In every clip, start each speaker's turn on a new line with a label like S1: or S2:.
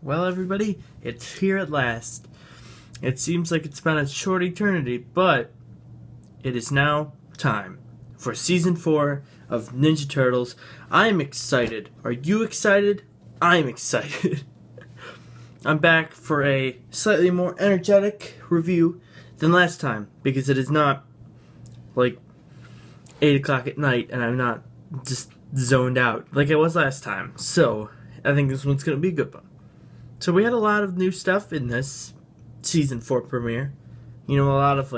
S1: Well, everybody, it's here at last. It seems like it's been a short eternity, but it is now time for Season 4 of Ninja Turtles. I'm excited. Are you excited? I'm excited. I'm back for a slightly more energetic review than last time, because it is not like 8 o'clock at night and I'm not just zoned out like it was last time. So, I think this one's going to be a good one. So we had a lot of new stuff in this Season 4 premiere. You know, a lot of,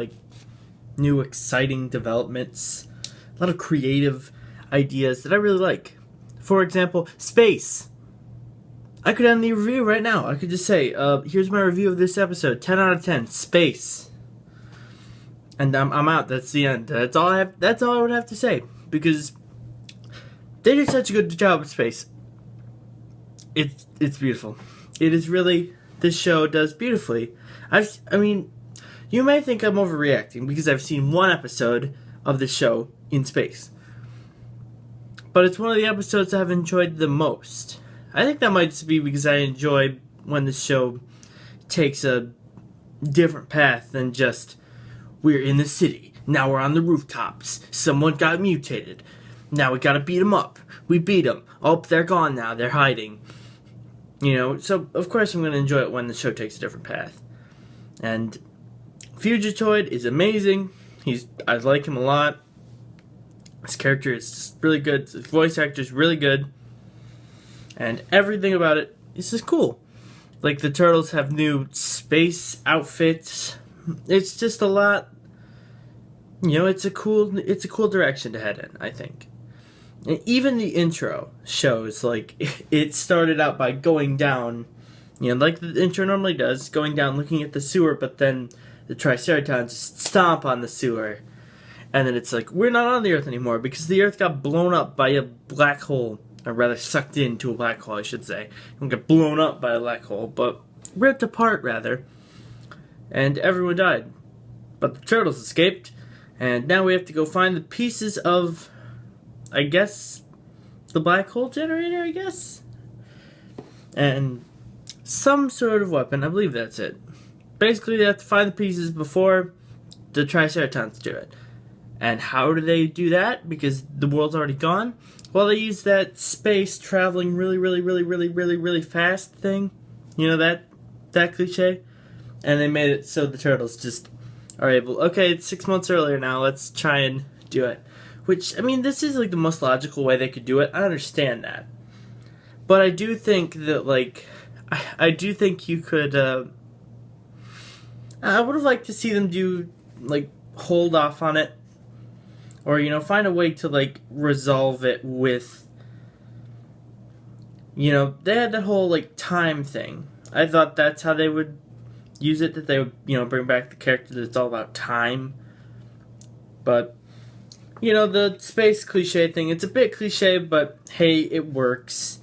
S1: new exciting developments. A lot of creative ideas that I really like. For example, space. I could end the review right now. I could just say, here's my review of this episode. 10 out of 10. Space. And I'm out. That's the end. That's all I would have to say. Because they did such a good job with space. It's beautiful. It is really, this show does beautifully. I mean, you may think I'm overreacting because I've seen one episode of the show in space. But it's one of the episodes I've enjoyed the most. I think that might just be because I enjoy when the show takes a different path than just, we're in the city, now we're on the rooftops, someone got mutated, now we gotta beat them up. We beat them. Oh, they're gone now, they're hiding. You know, so of course I'm going to enjoy it when the show takes a different path. And Fugitoid is amazing. I like him a lot. His character is just really good. His voice actor is really good. And everything about it is just cool. Like, the turtles have new space outfits. It's just a lot. You know, it's a cool direction to head in, I think. And even the intro shows, it started out by going down, like the intro normally does, going down, looking at the sewer, but then the Triceratons just stomp on the sewer. And then it's like, we're not on the Earth anymore, because the Earth got blown up by a black hole, or rather sucked into a black hole, I should say. It got blown up by a black hole, but ripped apart, rather. And everyone died. But the turtles escaped, and now we have to go find the pieces of, I guess, the black hole generator, I guess? And some sort of weapon, I believe that's it. Basically, they have to find the pieces before the Triceratons do it. And how do they do that? Because the world's already gone? Well, they use that space traveling really fast thing. You know, that cliche? And they made it so the turtles just are able, okay, it's 6 months earlier now, let's try and do it. Which, I mean, this is, the most logical way they could do it. I understand that. But I do think that, I do think you could, I would have liked to see them do, hold off on it. Or, find a way to, resolve it with, they had that whole, time thing. I thought that's how they would use it, that they would, bring back the character that's all about time. But the space cliche thing, it's a bit cliche, but hey, it works.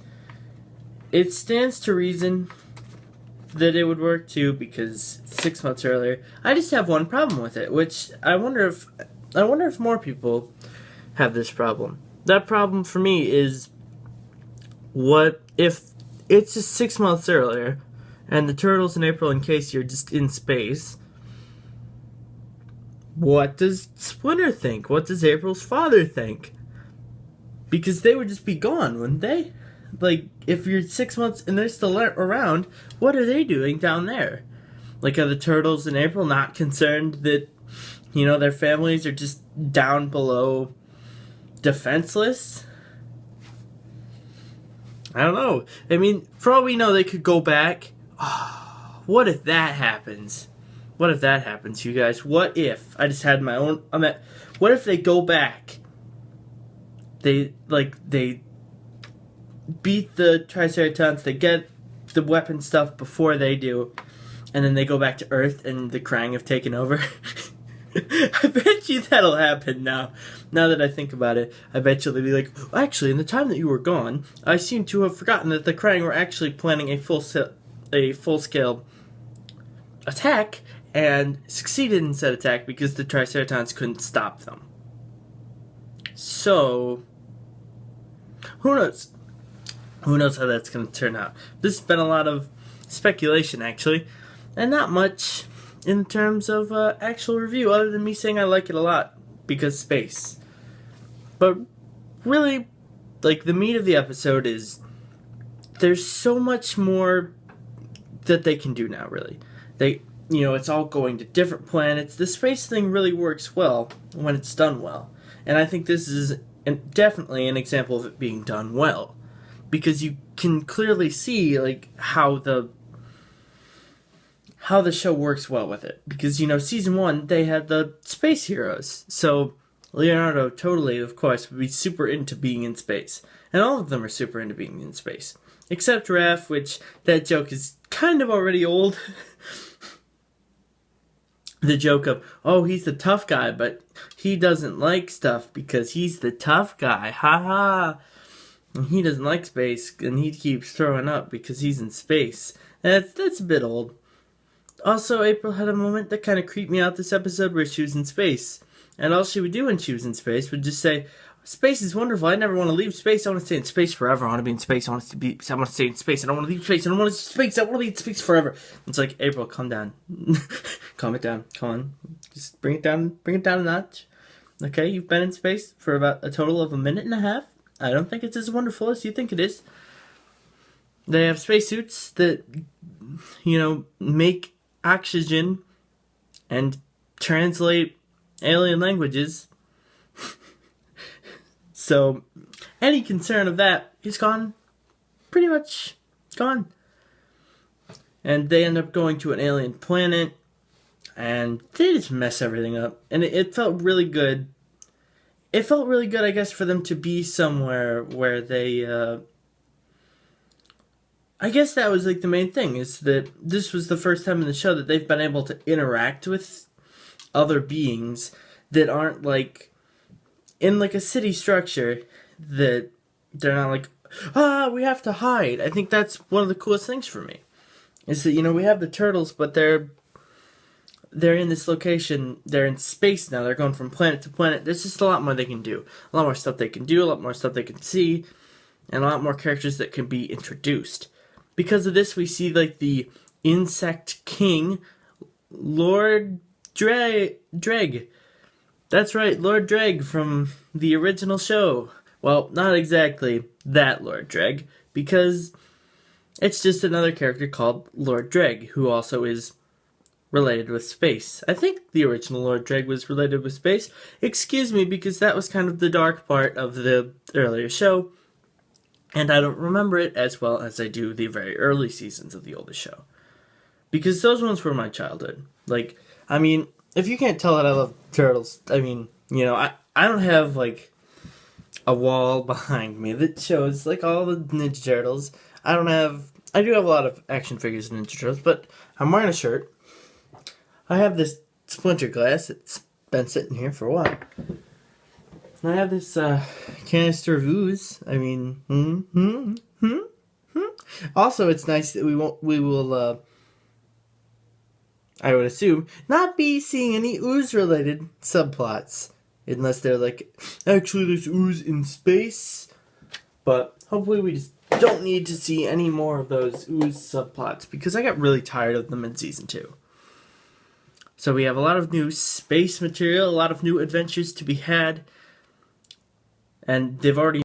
S1: It stands to reason that it would work too, because 6 months earlier. I just have one problem with it, which I wonder if more people have this problem. That problem for me is, what if it's just 6 months earlier, and the turtles and April and Casey are just in space? What does Splinter think? What does April's father think? Because they would just be gone, wouldn't they? If you're 6 months and they're still around, what are they doing down there? Are the turtles and April not concerned that, their families are just down below defenseless? I don't know. I mean, for all we know, they could go back. Oh, what if that happens? What if that happens, you guys? What if I just had my own? What if they go back? They beat the Triceratons. They get the weapon stuff before they do, and then they go back to Earth, and the Krang have taken over. I bet you that'll happen now. Now that I think about it, I bet you they'll be like, actually, in the time that you were gone, I seem to have forgotten that the Krang were actually planning a full-scale attack, and succeeded in said attack because the Triceratons couldn't stop them. So, who knows? Who knows how that's going to turn out? This has been a lot of speculation, actually, and not much in terms of actual review, other than me saying I like it a lot because space. But really, like, the meat of the episode is there's so much more that they can do now, really. It's all going to different planets. The space thing really works well when it's done well. And I think this is definitely an example of it being done well. Because you can clearly see, like, how the show works well with it. Because, season 1, they had the space heroes. So, Leonardo totally, of course, would be super into being in space. And all of them are super into being in space. Except Raph, which, that joke is kind of already old. The joke of, oh, he's the tough guy, but he doesn't like stuff because he's the tough guy. Ha ha. And he doesn't like space, and he keeps throwing up because he's in space. And that's a bit old. Also, April had a moment that kind of creeped me out this episode where she was in space. And all she would do when she was in space would just say, space is wonderful. I never want to leave space. I want to stay in space forever. I want to be in space. I want to stay in space. I don't want to leave space. I don't want to space. I want to be in space forever. It's like, April, calm down. Calm it down. Come on. Just bring it down a notch. Okay, you've been in space for about a total of 1.5 minutes. I don't think it's as wonderful as you think it is. They have spacesuits that, make oxygen and translate alien languages. So, any concern of that is gone. Pretty much gone. And they end up going to an alien planet, and they just mess everything up. And it felt really good. It felt really good, I guess, for them to be somewhere where they, I guess that was, like, the main thing, is that this was the first time in the show that they've been able to interact with other beings that aren't, like, in, like, a city structure, that they're not like, we have to hide. I think that's one of the coolest things for me. Is that, we have the turtles, but they're in this location. They're in space now. They're going from planet to planet. There's just a lot more they can do. A lot more stuff they can do. A lot more stuff they can see. And a lot more characters that can be introduced. Because of this, we see, like, the insect king, Lord Dreg. That's right, Lord Dreg from the original show. Well, not exactly that Lord Dreg, because it's just another character called Lord Dreg, who also is related with space. I think the original Lord Dreg was related with space. Excuse me, because that was kind of the dark part of the earlier show, and I don't remember it as well as I do the very early seasons of the older show. Because those ones were my childhood. Like, I mean, if you can't tell that I love turtles, I mean, I don't have, like, a wall behind me that shows, like, all the Ninja Turtles. I do have a lot of action figures of Ninja Turtles, but I'm wearing a shirt. I have this splinter glass that's been sitting here for a while. And I have this canister of ooze. I mean, Also, it's nice that we will, I would assume, not be seeing any ooze-related subplots. Unless they're like, actually there's ooze in space. But hopefully we just don't need to see any more of those ooze subplots. Because I got really tired of them in Season 2. So we have a lot of new space material, a lot of new adventures to be had. And they've already